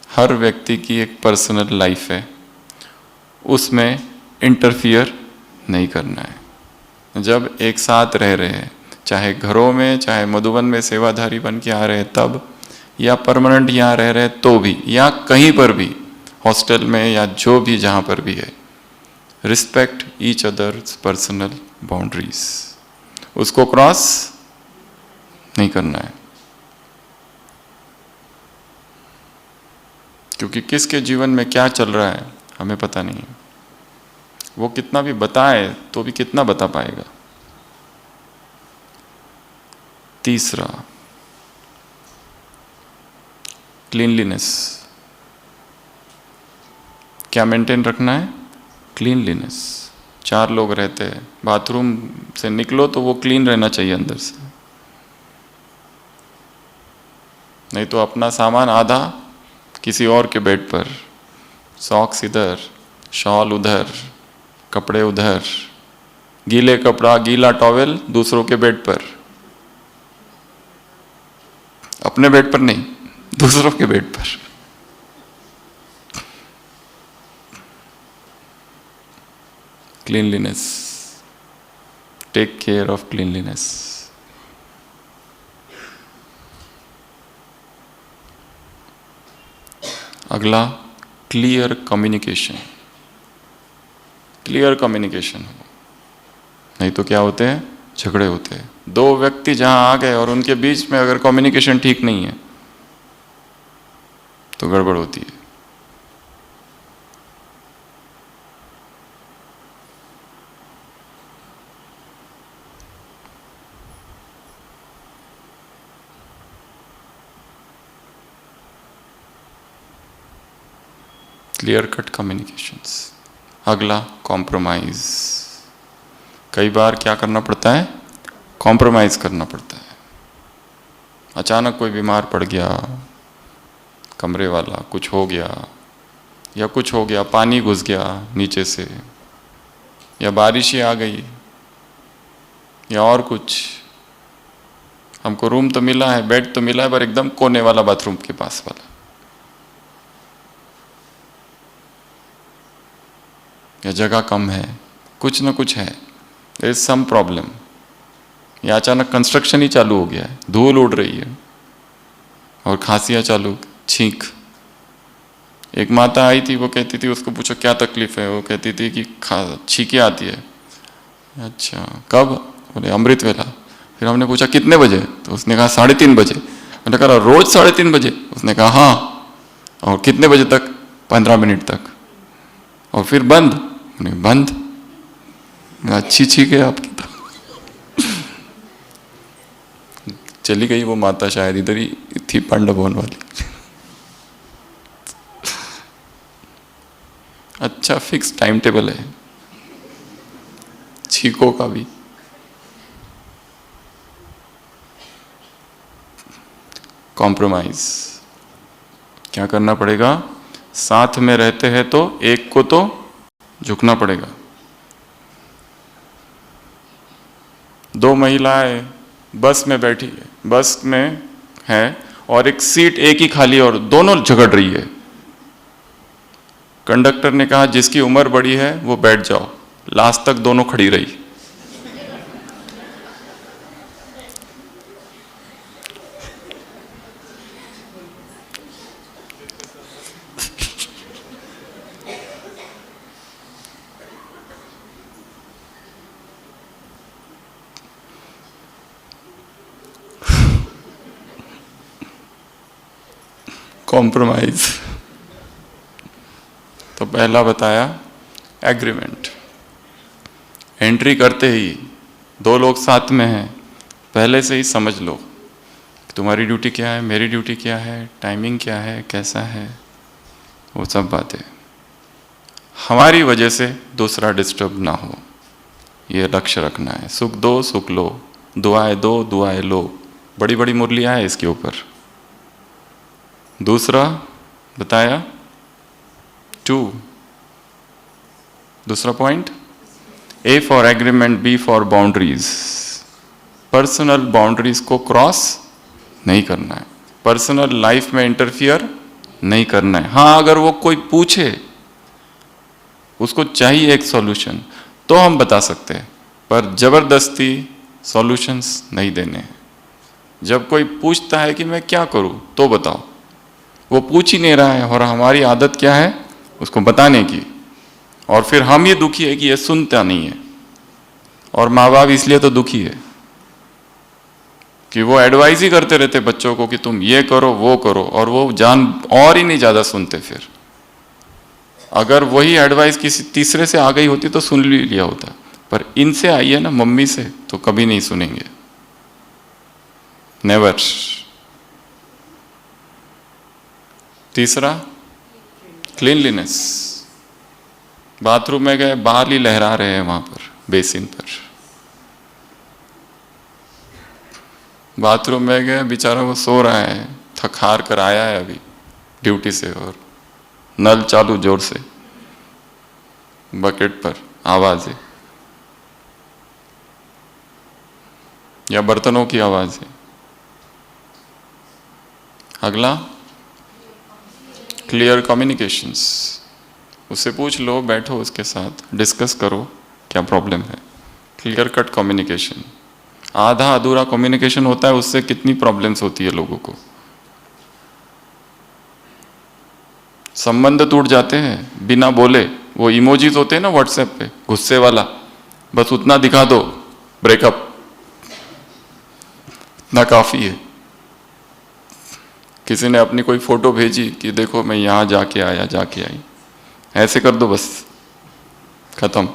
हर व्यक्ति की एक पर्सनल लाइफ है, उसमें इंटरफियर नहीं करना है। जब एक साथ रह रहे हैं, चाहे घरों में, चाहे मधुबन में सेवाधारी बन के आ रहे हैं तब, या परमानेंट यहाँ रह रहे हैं तो भी, या कहीं पर भी हॉस्टल में या जो भी जहाँ पर भी है, respect each others personal boundaries, उसको क्रॉस नहीं करना है। क्योंकि किसके जीवन में क्या चल रहा है हमें पता नहीं है। वो कितना भी बताए तो भी कितना बता पाएगा। तीसरा, क्लीनलीनेस। क्या मेंटेन रखना है, क्लीनलीनेस। 4 लोग रहते हैं, बाथरूम से निकलो तो वो क्लीन रहना चाहिए अंदर से, नहीं तो अपना सामान आधा किसी और के बेड पर, सॉक्स इधर, शॉल उधर, कपड़े उधर, गीले कपड़ा, गीला टॉवेल दूसरों के बेड पर, अपने बेड पर नहीं, दूसरों के बेड पर। Cleanliness, take care of cleanliness. अगला, क्लियर कम्युनिकेशन। क्लियर कम्युनिकेशन हो, नहीं तो क्या होते हैं, झगड़े होते हैं। 2 व्यक्ति जहां आ गए और उनके बीच में अगर कम्युनिकेशन ठीक नहीं है तो गड़बड़ होती है। Clear cut communications. अगला, कॉम्प्रोमाइज। कई बार क्या करना पड़ता है, कॉम्प्रोमाइज करना पड़ता है। अचानक कोई बीमार पड़ गया, कमरे वाला, कुछ हो गया, या कुछ हो गया, पानी घुस गया नीचे से, या बारिश ही आ गई, या और कुछ। हमको रूम तो मिला है, बेड तो मिला है, पर एकदम कोने वाला, बाथरूम के पास वाला, या जगह कम है, कुछ ना कुछ है, देयर इज सम प्रॉब्लम। या अचानक कंस्ट्रक्शन ही चालू हो गया है, धूल उड़ रही है और खांसियां चालू, छींक। एक माता आई थी, वो कहती थी, उसको पूछो क्या तकलीफ है, वो कहती थी कि छींकें आती है। अच्छा कब, बोले अमृत वेला। फिर हमने पूछा कितने बजे, तो उसने कहा 3:30 बजे। मैंने कहा रोज 3:30 बजे, उसने कहा हाँ। और कितने बजे तक, 15 मिनट तक। और फिर बंद, बंद। अच्छी छींक है आपकी तो। चली गई वो माता, शायद इधर ही थी, पांडव भवन वाली। अच्छा फिक्स टाइम टेबल है छींकों का भी। कॉम्प्रोमाइज, क्या करना पड़ेगा, साथ में रहते हैं तो एक को तो झुकना पड़ेगा। 2 महिलाएं बस में बैठी है, बस में है और एक सीट एक ही खाली और दोनों झगड़ रही है। कंडक्टर ने कहा जिसकी उम्र बड़ी है वो बैठ जाओ, लास्ट तक दोनों खड़ी रही। कॉम्प्रोमाइज। तो पहला बताया एग्रीमेंट। एंट्री करते ही दो लोग साथ में हैं, पहले से ही समझ लो तुम्हारी ड्यूटी क्या है, मेरी ड्यूटी क्या है, टाइमिंग क्या है, कैसा है, वो सब बातें। हमारी वजह से दूसरा डिस्टर्ब ना हो, ये लक्ष्य रखना है। सुख दो सुख लो, दुआएं दो दुआएं लो, बड़ी बड़ी मुरलियाँ हैं इसके ऊपर। दूसरा बताया 2, दूसरा point, A for agreement, B for boundaries. Personal boundaries को क्रॉस नहीं करना है, पर्सनल लाइफ में इंटरफियर नहीं करना है। हाँ, अगर वो कोई पूछे, उसको चाहिए एक सॉल्यूशन, तो हम बता सकते हैं, पर जबरदस्ती सॉल्यूशंस नहीं देने हैं। जब कोई पूछता है कि मैं क्या करूं, तो बताओ, वो पूछ ही नहीं रहा है, और हमारी आदत क्या है उसको बताने की, और फिर हम ये दुखी है कि ये सुनता नहीं है। और माँ बाप इसलिए तो दुखी है कि वो एडवाइस ही करते रहते बच्चों को कि तुम ये करो वो करो, और वो जान और ही नहीं ज़्यादा सुनते। फिर अगर वही एडवाइस किसी तीसरे से आ गई होती तो सुन लिया होता, पर इनसे आई है ना, मम्मी से, तो कभी नहीं सुनेंगे, नेवर। तीसरा क्लीनलीनेस। बाथरूम में गए, बाल ही लहरा रहे हैं वहां पर बेसिन पर। बाथरूम में गए, बेचारा वो सो रहा है, थक हार कर आया है अभी ड्यूटी से, और नल चालू जोर से, बकेट पर आवाज है या बर्तनों की आवाज है। अगला क्लियर कम्युनिकेशंस। उससे पूछ लो, बैठो उसके साथ, डिस्कस करो क्या प्रॉब्लम है। Clear cut communication. आधा अधूरा कम्युनिकेशन होता है, उससे कितनी प्रॉब्लम्स होती है लोगों को। संबंध टूट जाते हैं बिना बोले। वो इमोजीज होते हैं ना व्हाट्सएप पे, गुस्से वाला, बस उतना दिखा दो, ब्रेकअप, इतना काफी है। किसी ने अपनी कोई फोटो भेजी कि देखो मैं यहां जाके आया, जाके आई, ऐसे कर दो, बस खत्म।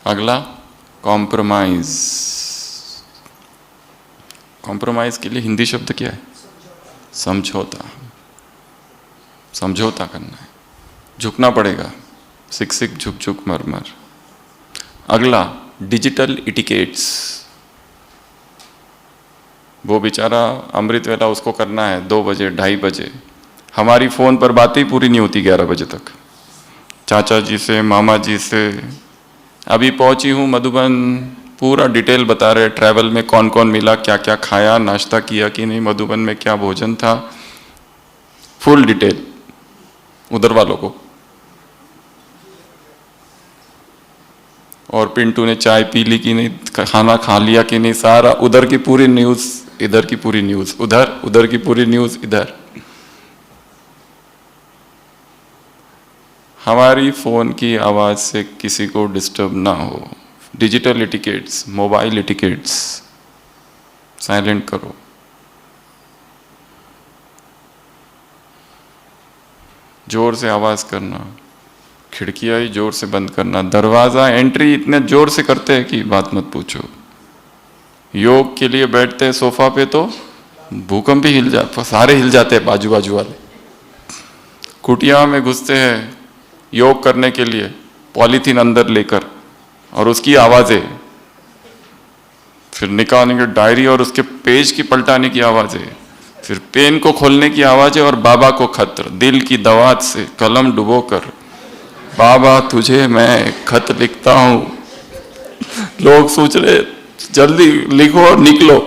अगला कॉम्प्रोमाइज। कॉम्प्रोमाइज के लिए हिंदी शब्द क्या है? समझौता। समझौता करना है, झुकना पड़ेगा, सिक सिक झुक झुक मर मर। अगला डिजिटल इटिकेट्स। वो बेचारा अमृत वेला उसको करना है 2 बजे 2:30 बजे, हमारी फ़ोन पर बातें ही पूरी नहीं होती 11 बजे तक, चाचा जी से, मामा जी से। अभी पहुंची हूँ मधुबन, पूरा डिटेल बता रहे, ट्रैवल में कौन कौन मिला, क्या क्या खाया, नाश्ता किया कि नहीं, मधुबन में क्या भोजन था, फुल डिटेल उधर वालों को। और पिंटू ने चाय पी ली कि नहीं, खाना खा लिया कि नहीं, सारा उधर की पूरी न्यूज़, इधर की पूरी न्यूज़ उधर, उधर की पूरी न्यूज़ इधर। हमारी फ़ोन की आवाज़ से किसी को डिस्टर्ब ना हो। Digital etiquettes, mobile etiquettes silent करो। जोर से आवाज़ करना, खिड़कियाँ ही जोर से बंद करना, दरवाज़ा एंट्री इतने जोर से करते हैं कि बात मत पूछो। योग के लिए बैठते हैं सोफा पे तो भूकंप भी हिल जाते, सारे हिल जाते हैं बाजू बाजू वाले। कुटिया में घुसते हैं योग करने के लिए, पॉलीथीन अंदर लेकर, और उसकी आवाज़ें, फिर निकालने की डायरी और उसके पेज की पलटाने की आवाज़ें, फिर पेन को खोलने की आवाज़ें, और बाबा को खत, दिल की दवात से कलम डुबोकर, बाबा तुझे मैं खत लिखता हूँ। लोग सोच रहे जल्दी लिखो और निकलो।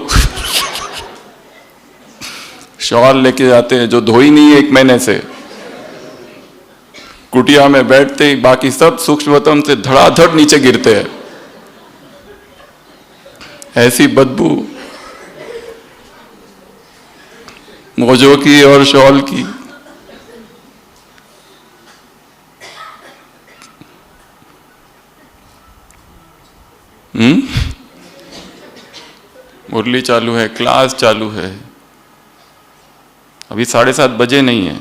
शॉल लेके जाते हैं जो धोई नहीं है 1 महीने से। कुटिया में बैठते ही बाकी सब सूक्ष्मतम से धड़ाधड़ नीचे गिरते हैं, ऐसी बदबू मोजों की और शॉल की। मुरली चालू है, क्लास चालू है, अभी 7:30 बजे नहीं है,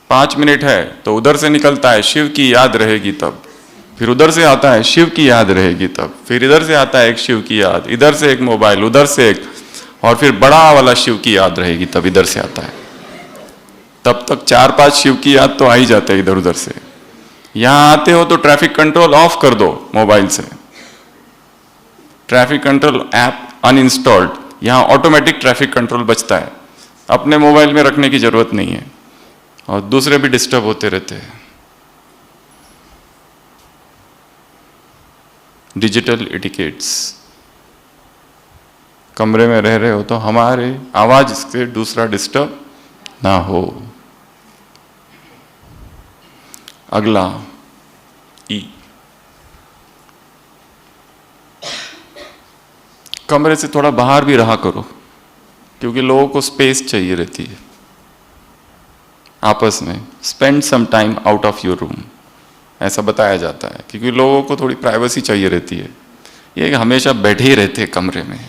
5 मिनट है, तो उधर से निकलता है शिव की याद रहेगी तब, फिर उधर से आता है शिव की याद रहेगी तब, फिर इधर से आता है एक शिव की याद, इधर से एक मोबाइल, उधर से एक, और फिर बड़ा वाला शिव की याद रहेगी तब इधर से आता है। तब तक 4-5 शिव की याद तो आ ही जाते हैं इधर उधर से। यहां आते हो तो ट्रैफिक कंट्रोल ऑफ कर दो मोबाइल से, ट्रैफिक कंट्रोल ऐप अनइंस्टॉल्ड, यहां ऑटोमेटिक ट्रैफिक कंट्रोल बचता है, अपने मोबाइल में रखने की जरूरत नहीं है, और दूसरे भी डिस्टर्ब होते रहते हैं। डिजिटल एटिकेट्स, कमरे में रह रहे हो तो हमारे आवाज से दूसरा डिस्टर्ब ना हो। अगला ई, कमरे से थोड़ा बाहर भी रहा करो, क्योंकि लोगों को स्पेस चाहिए रहती है आपस में। Spend some time out of your room, ऐसा बताया जाता है, क्योंकि लोगों को थोड़ी प्राइवेसी चाहिए रहती है। ये हमेशा बैठे ही रहते हैं कमरे में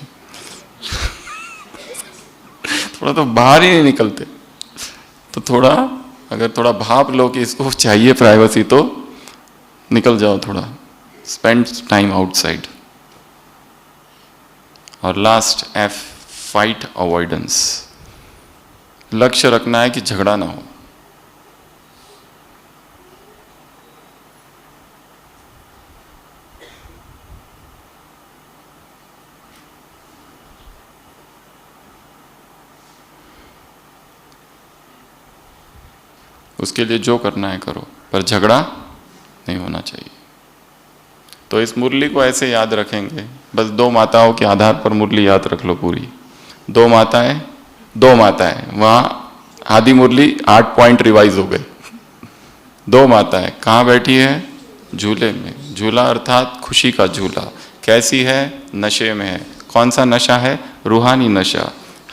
थोड़ा तो बाहर ही नहीं निकलते, तो थोड़ा अगर थोड़ा भाप लो कि इसको चाहिए प्राइवेसी, तो निकल जाओ थोड़ा, स्पेंड टाइम आउटसाइड। और लास्ट एफ, फाइट अवॉइडेंस, लक्ष्य रखना है कि झगड़ा ना हो। उसके लिए जो करना है करो, पर झगड़ा नहीं होना चाहिए। तो इस मुरली को ऐसे याद रखेंगे, बस 2 माताओं के आधार पर मुरली याद रख लो पूरी। 2 माताएं, 2 माताएं, वहां आधी मुरली 8 पॉइंट रिवाइज हो गए। 2 माताएं कहाँ बैठी है? झूले में। झूला अर्थात खुशी का झूला। कैसी है? नशे में है। कौन सा नशा है? रूहानी नशा।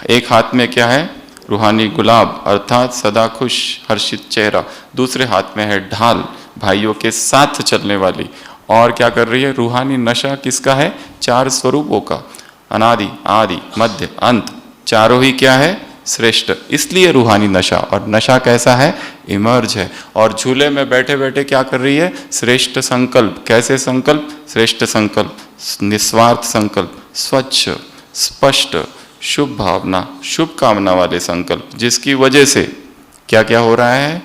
एक हाथ में क्या है? रूहानी गुलाब अर्थात सदा खुश हर्षित चेहरा, दूसरे हाथ में है ढाल, भाइयों के साथ चलने वाली। और क्या कर रही है? रूहानी नशा किसका है? 4 स्वरूपों का, अनादि, आदि, मध्य, अंत, चारों ही क्या है? श्रेष्ठ। इसलिए रूहानी नशा। और नशा कैसा है? इमर्ज है। और झूले में बैठे बैठे क्या कर रही है? श्रेष्ठ संकल्प। कैसे संकल्प? श्रेष्ठ संकल्प, निस्वार्थ संकल्प, स्वच्छ, स्पष्ट, शुभ भावना, शुभ कामना वाले संकल्प, जिसकी वजह से क्या क्या हो रहा है?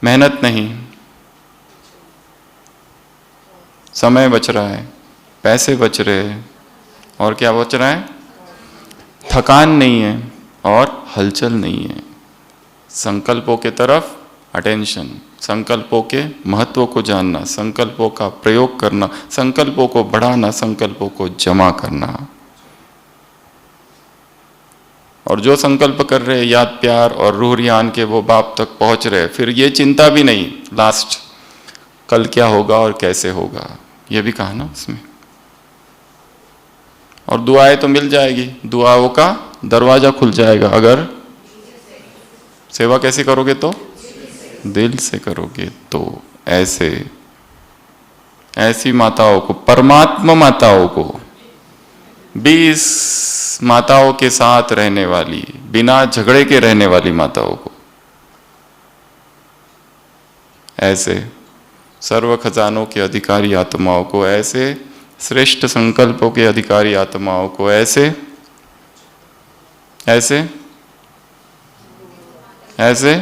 मेहनत नहीं, समय बच रहा है, पैसे बच रहे हैं, और क्या बच रहा है? थकान नहीं है और हलचल नहीं है। संकल्पों के तरफ अटेंशन, संकल्पों के महत्व को जानना, संकल्पों का प्रयोग करना, संकल्पों को बढ़ाना, संकल्पों को जमा करना। और जो संकल्प कर रहे याद प्यार और रूह रियान के वो बाप तक पहुंच रहे, फिर ये चिंता भी नहीं लास्ट कल क्या होगा और कैसे होगा, ये भी कहा ना उसमें। और दुआएं तो मिल जाएगी, दुआओं का दरवाजा खुल जाएगा अगर सेवा कैसे करोगे तो? दिल से करोगे तो। ऐसी माताओं को, परमात्मा माताओं को, 20 माताओं के साथ रहने वाली, बिना झगड़े के रहने वाली माताओं को, ऐसे सर्व खजानों के अधिकारी आत्माओं को, ऐसे श्रेष्ठ संकल्पों के अधिकारी आत्माओं को, ऐसे ऐसे ऐसे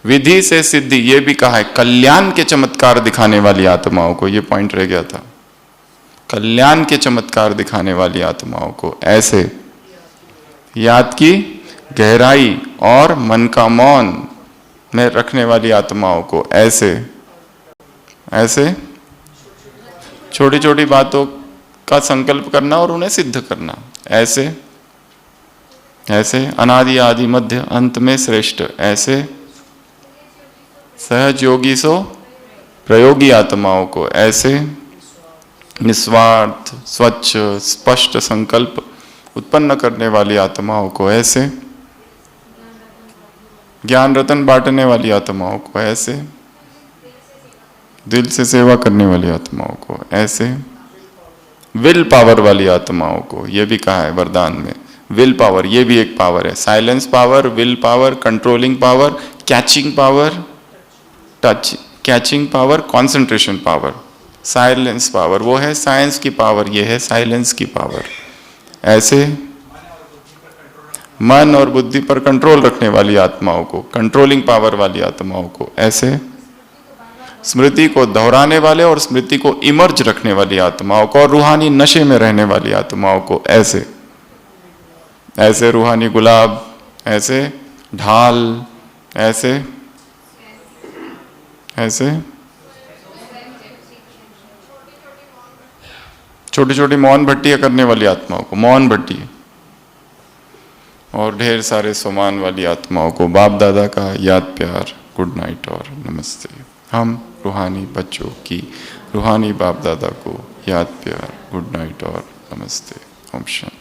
विधि से सिद्धि, ये भी कहा है, कल्याण के चमत्कार दिखाने वाली आत्माओं को, ये पॉइंट रह गया था, कल्याण के चमत्कार दिखाने वाली आत्माओं को, ऐसे याद की गहराई और मन का मौन में रखने वाली आत्माओं को, ऐसे ऐसे छोटी छोटी बातों का संकल्प करना और उन्हें सिद्ध करना, ऐसे ऐसे अनादि आदि मध्य अंत में श्रेष्ठ, ऐसे सहज योगी सो प्रयोगी आत्माओं को, ऐसे निस्वार्थ स्वच्छ स्पष्ट संकल्प उत्पन्न करने वाली आत्माओं को, ऐसे ज्ञान रतन बांटने वाली आत्माओं को, ऐसे दिल से सेवा करने वाली आत्माओं को, ऐसे विल पावर वाली आत्माओं को, यह भी कहा है वरदान में, विल पावर, ये भी एक पावर है। Silence power, will power, controlling power, catching power, touch catching power, concentration power. Silence power वो है साइंस की पावर, ये है साइलेंस की पावर। ऐसे मन और बुद्धि पर कंट्रोल रखने वाली आत्माओं को, कंट्रोलिंग पावर वाली आत्माओं को, ऐसे स्मृति को दोहराने वाले और स्मृति को इमर्ज रखने वाली आत्माओं को, और रूहानी नशे में रहने वाली आत्माओं को ऐसे ऐसे रूहानी गुलाब, ऐसे ढाल, ऐसे ऐसे छोटी छोटी मौन भट्टियां करने वाली आत्माओं को, मौन भट्टी, और ढेर सारे सोमान वाली आत्माओं को बाप दादा का याद प्यार, गुड नाइट और नमस्ते। हम रूहानी बच्चों की रूहानी बाप दादा को याद प्यार, गुड नाइट और नमस्ते। ओम शांति।